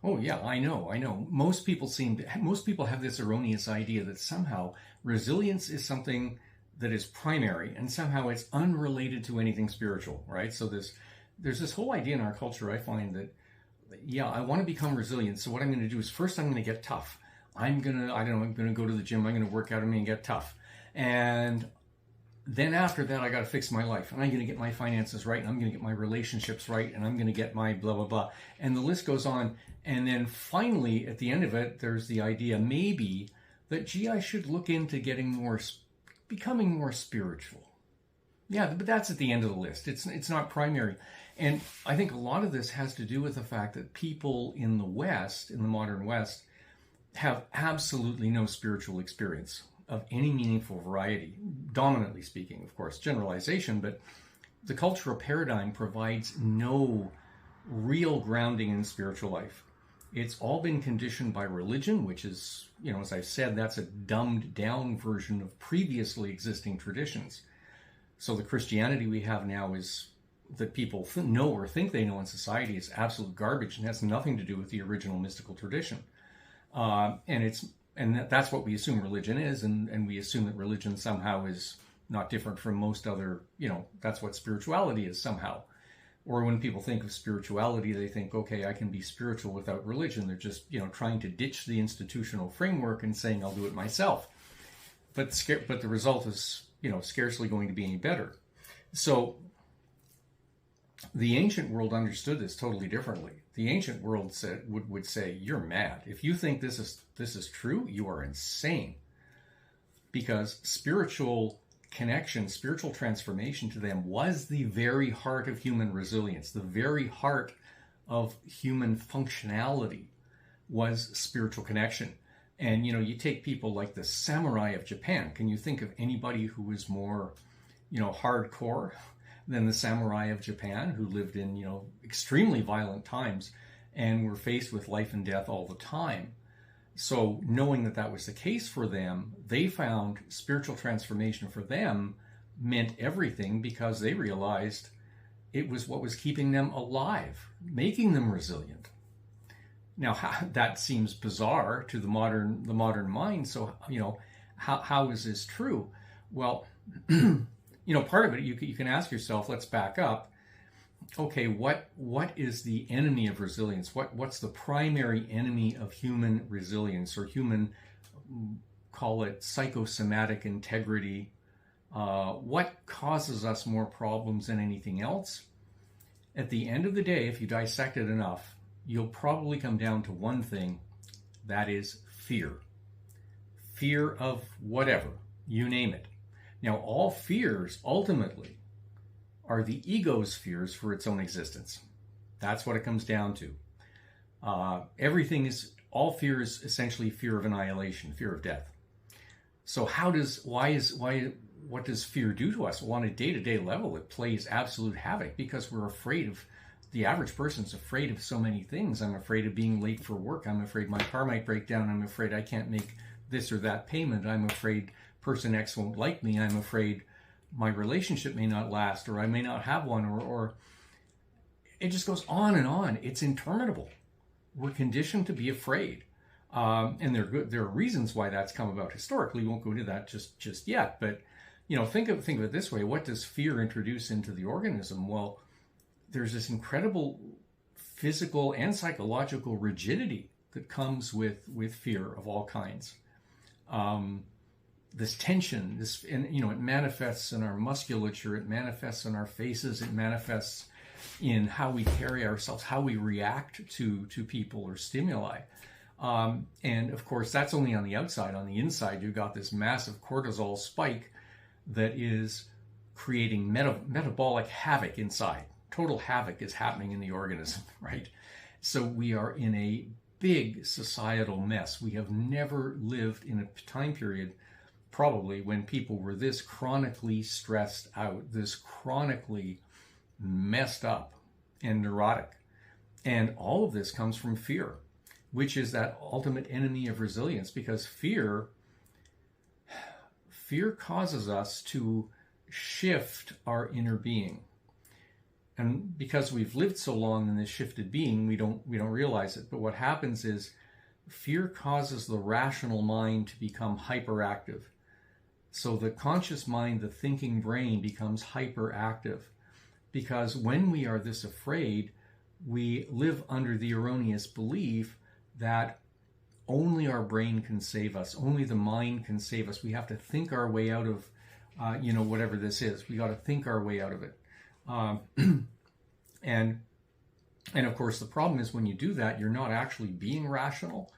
Oh yeah, I know, I know. Most people have this erroneous idea that somehow resilience is something that is primary and somehow it's unrelated to anything spiritual, right? So there's this whole idea in our culture, I find that, yeah, I want to become resilient. So what I'm going to do is first I'm going to get tough. I'm going to, I don't know, I'm going to go to the gym, I'm going to work out, I'm going to get tough. And then after that, I got to fix my life, and I'm going to get my finances right, and I'm going to get my relationships right, and I'm going to get my blah, blah, blah. And the list goes on. And then finally, at the end of it, there's the idea maybe that, gee, I should look into becoming more spiritual. Yeah, but that's at the end of the list. It's not primary. And I think a lot of this has to do with the fact that people in the West, in the modern West, have absolutely no spiritual experience of any meaningful variety, dominantly speaking, of course, generalization, but the cultural paradigm provides no real grounding in spiritual life. It's all been conditioned by religion, which is, as I've said, that's a dumbed down version of previously existing traditions. So the Christianity we have now is that people know or think they know in society is absolute garbage and has nothing to do with the original mystical tradition. And that's what we assume religion is, and we assume that religion somehow is not different from most other, that's what spirituality is somehow. Or when people think of spirituality, they think, okay, I can be spiritual without religion. They're just, trying to ditch the institutional framework and saying, I'll do it myself. But the result is, scarcely going to be any better. So the ancient world understood this totally differently. The ancient world would say, you're mad. If you think this is true, you are insane. Because spiritual connection, spiritual transformation to them was the very heart of human resilience. The very heart of human functionality was spiritual connection. And, you take people like the samurai of Japan. Can you think of anybody who was more, hardcore than the samurai of Japan, who lived in, extremely violent times and were faced with life and death all the time? So knowing that that was the case for them, they found spiritual transformation for them meant everything, because they realized it was what was keeping them alive, making them resilient. Now, that seems bizarre to the modern mind. So, how is this true? Well, part of it, you can ask yourself, let's back up. Okay, what is the enemy of resilience? What's the primary enemy of human resilience, or human, call it psychosomatic integrity? What causes us more problems than anything else? At the end of the day, if you dissect it enough, you'll probably come down to one thing, that is fear. Fear of whatever, you name it. Now, all fears ultimately are the ego's fears for its own existence. That's what it comes down to. All fear is essentially fear of annihilation, fear of death. So what does fear do to us? Well, on a day-to-day level, it plays absolute havoc, because the average person's afraid of so many things. I'm afraid of being late for work. I'm afraid my car might break down. I'm afraid I can't make this or that payment. I'm afraid person X won't like me. I'm afraid my relationship may not last, or I may not have one, or it just goes on and on. It's interminable. We're conditioned to be afraid. And there are reasons why that's come about historically. We won't go into that just yet. But, think of it this way. What does fear introduce into the organism? Well, there's this incredible physical and psychological rigidity that comes with fear of all kinds. This tension, it manifests in our musculature, it manifests in our faces, it manifests in how we carry ourselves, how we react to people or stimuli. And of course, that's only on the outside. On the inside, you've got this massive cortisol spike that is creating metabolic havoc inside. Total havoc is happening in the organism, right? So we are in a big societal mess. We have never lived in a time period, probably, when people were this chronically stressed out, this chronically messed up and neurotic. And all of this comes from fear, which is that ultimate enemy of resilience, because fear causes us to shift our inner being. And because we've lived so long in this shifted being, we don't realize it. But what happens is fear causes the rational mind to become hyperactive. So the conscious mind, the thinking brain, becomes hyperactive. Because when we are this afraid, we live under the erroneous belief that only our brain can save us, only the mind can save us. We have to think our way out of, whatever this is. We got to think our way out of it. And of course, the problem is when you do that, you're not actually being rational.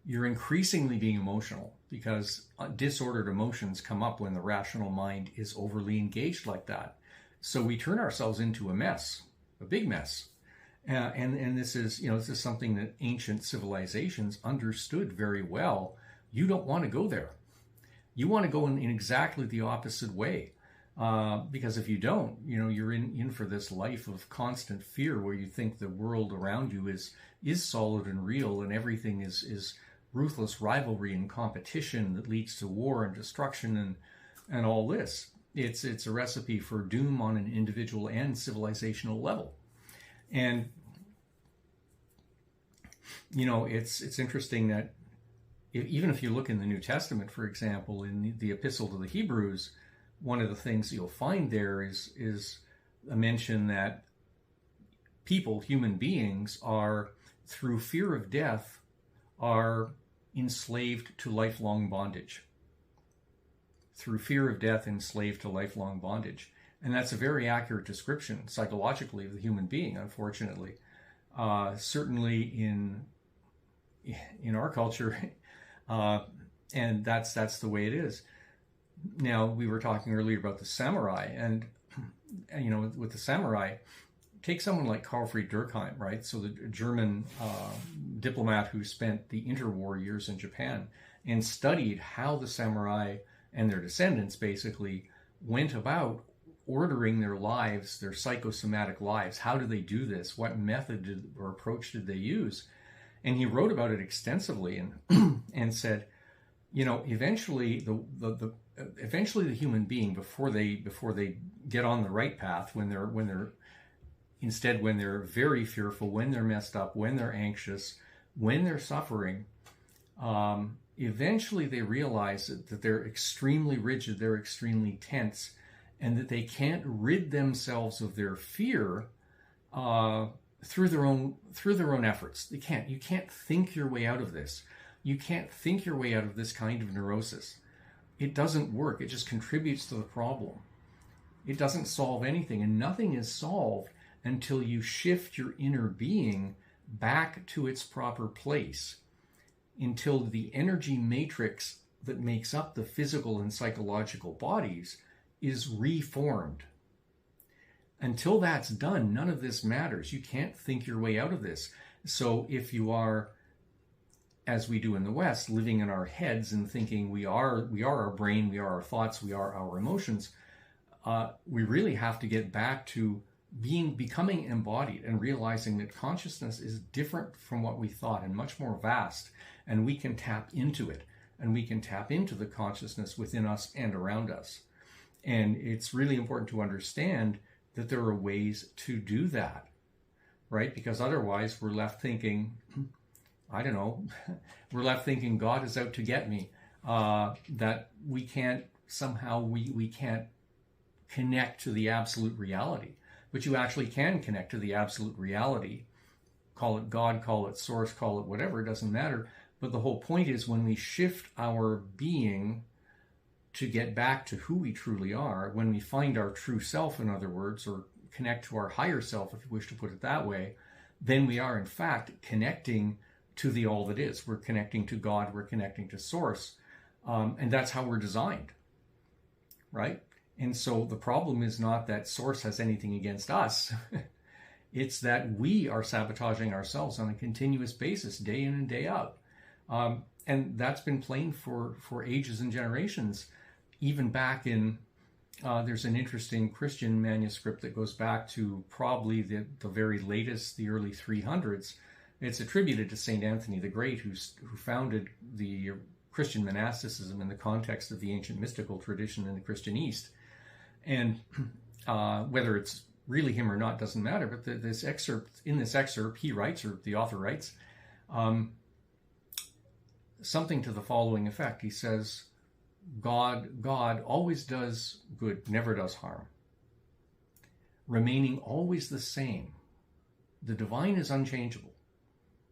You're increasingly being emotional, because disordered emotions come up when the rational mind is overly engaged like that. So we turn ourselves into a mess, a big mess. And this is something that ancient civilizations understood very well. You don't want to go there. You want to go in exactly the opposite way. Because if you don't, you're in for this life of constant fear, where you think the world around you is solid and real, and everything is ruthless rivalry and competition that leads to war and destruction and all this. It's a recipe for doom on an individual and civilizational level. And it's interesting that even if you look in the New Testament, for example, in the Epistle to the Hebrews, one of the things you'll find there is a mention that people, human beings, are, through fear of death, are enslaved to lifelong bondage. Through fear of death, enslaved to lifelong bondage. And that's a very accurate description, psychologically, of the human being, unfortunately. Certainly in our culture, and that's the way it is. Now, we were talking earlier about the samurai, and with the samurai, take someone like Karl Friedrich Durkheim, right? So the German diplomat who spent the interwar years in Japan and studied how the samurai and their descendants basically went about ordering their lives, their psychosomatic lives. How do they do this? What method or approach did they use? And he wrote about it extensively and said, eventually the human being, before they get on the right path, when they're very fearful, when they're messed up, when they're anxious, when they're suffering, eventually they realize that they're extremely rigid, they're extremely tense, and that they can't rid themselves of their fear through their own efforts. You can't think your way out of this. You can't think your way out of this kind of neurosis. It doesn't work. It just contributes to the problem. It doesn't solve anything, and nothing is solved until you shift your inner being back to its proper place, until the energy matrix that makes up the physical and psychological bodies is reformed. Until that's done, none of this matters. You can't think your way out of this. So if you are, as we do in the West, living in our heads and thinking we are our brain, we are our thoughts, we are our emotions, we really have to get back to becoming embodied and realizing that consciousness is different from what we thought and much more vast, and we can tap into it, and we can tap into the consciousness within us and around us. And it's really important to understand that there are ways to do that, right? Because otherwise we're left thinking, we're left thinking God is out to get me, that we can't we can't connect to the absolute reality. But you actually can connect to the absolute reality. Call it God, call it source, call it whatever, it doesn't matter. But the whole point is, when we shift our being to get back to who we truly are, when we find our true self, in other words, or connect to our higher self, if you wish to put it that way, then we are in fact connecting to the all that is. We're connecting to God, we're connecting to source. And that's how we're designed, right? And so the problem is not that source has anything against us. It's that we are sabotaging ourselves on a continuous basis, day in and day out. And that's been plain for ages and generations. Even back in, there's an interesting Christian manuscript that goes back to probably the very latest, the early 300s. It's attributed to St. Anthony the Great, who founded the Christian monasticism in the context of the ancient mystical tradition in the Christian East. And whether it's really him or not doesn't matter, but in this excerpt, he writes, or the author writes, something to the following effect. He says, God always does good, never does harm, remaining always the same. The divine is unchangeable.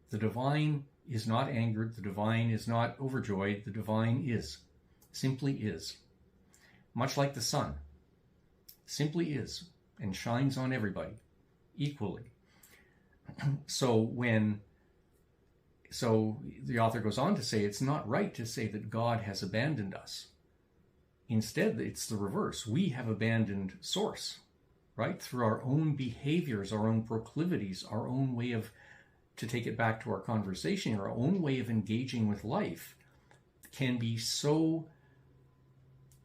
The divine is not angered. The divine is not overjoyed. The divine is, simply is. Much like the sun, simply is, and shines on everybody equally. So the author goes on to say, it's not right to say that God has abandoned us. Instead, it's the reverse. We have abandoned Source, right? Through our own behaviors, our own proclivities, our own way of, to take it back to our conversation, our own way of engaging with life can be so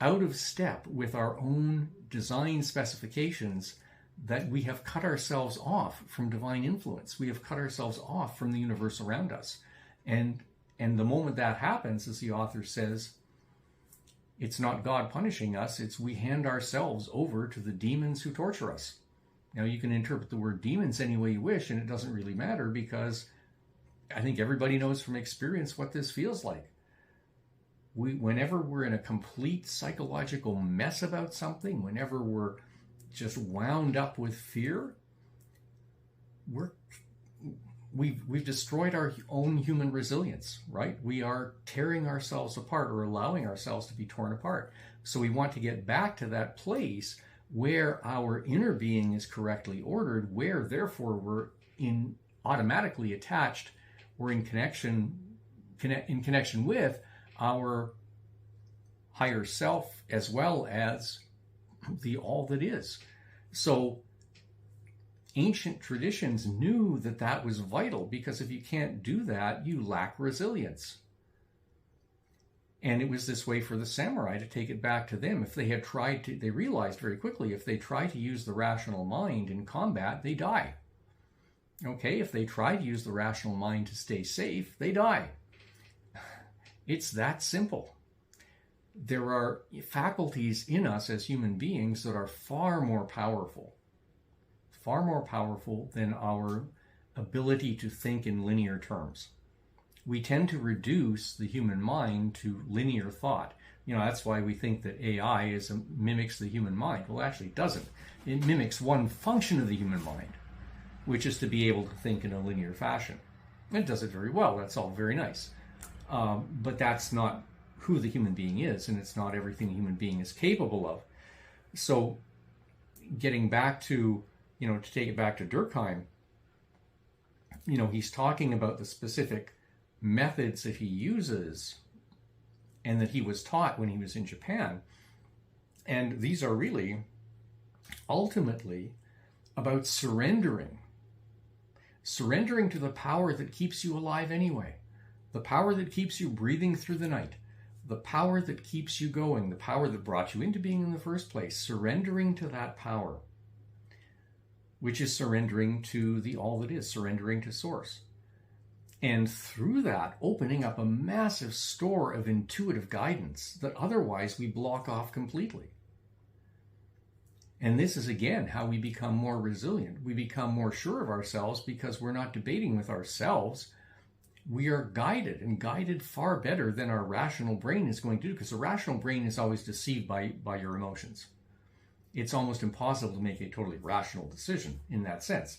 out of step with our own design specifications that we have cut ourselves off from divine influence. We have cut ourselves off from the universe around us. And the moment that happens, as the author says, it's not God punishing us, it's we hand ourselves over to the demons who torture us. Now, you can interpret the word demons any way you wish, and it doesn't really matter, because I think everybody knows from experience what this feels like. Whenever we're in a complete psychological mess about something, whenever we're just wound up with fear, we've destroyed our own human resilience, right? We are tearing ourselves apart, or allowing ourselves to be torn apart. So we want to get back to that place where our inner being is correctly ordered, where therefore we're automatically attached or in connection with our higher self, as well as the all that is. So ancient traditions knew that that was vital, because if you can't do that, you lack resilience. And it was this way for the samurai to take it back to them. If they had tried to, they realized very quickly, if they try to use the rational mind in combat, they die. Okay, if they try to use the rational mind to stay safe, they die. It's that simple. There are faculties in us as human beings that are far more powerful than our ability to think in linear terms. We tend to reduce the human mind to linear thought. That's why we think that AI mimics the human mind. Well, actually it doesn't. It mimics one function of the human mind, which is to be able to think in a linear fashion. It does it very well. That's all very nice. But that's not who the human being is, and it's not everything the human being is capable of. So getting back to, to take it back to Durkheim, he's talking about the specific methods that he uses and that he was taught when he was in Japan. And these are really ultimately about surrendering to the power that keeps you alive anyway, the power that keeps you breathing through the night, the power that keeps you going, the power that brought you into being in the first place, surrendering to that power, which is surrendering to the all that is, surrendering to Source. And through that, opening up a massive store of intuitive guidance that otherwise we block off completely. And this is, again, how we become more resilient. We become more sure of ourselves because we're not debating with ourselves. We are guided, and guided far better than our rational brain is going to do, because the rational brain is always deceived by your emotions. It's almost impossible to make a totally rational decision in that sense.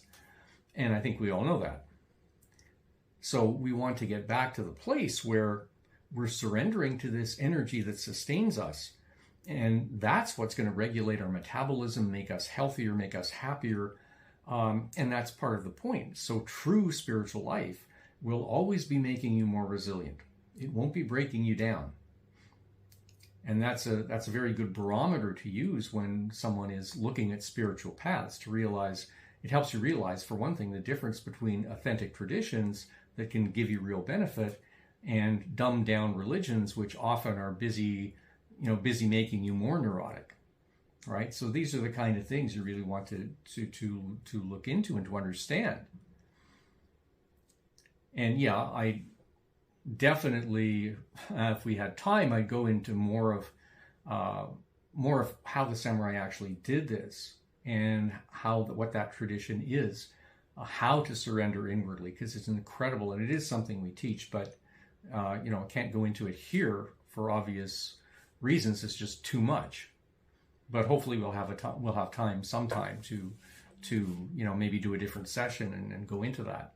And I think we all know that. So we want to get back to the place where we're surrendering to this energy that sustains us. And that's what's going to regulate our metabolism, make us healthier, make us happier. And that's part of the point. So true spiritual life will always be making you more resilient. It won't be breaking you down. And that's a very good barometer to use when someone is looking at spiritual paths, to realize, it helps you realize, for one thing, the difference between authentic traditions that can give you real benefit and dumbed down religions, which often are busy making you more neurotic, right? So these are the kind of things you really want to look into and to understand. And yeah, I definitely, if we had time, I'd go into more of how the samurai actually did this. and what that tradition is, how to surrender inwardly, because it's incredible and it is something we teach, but I can't go into it here for obvious reasons. It's just too much. But hopefully we'll have time sometime to maybe do a different session and go into that.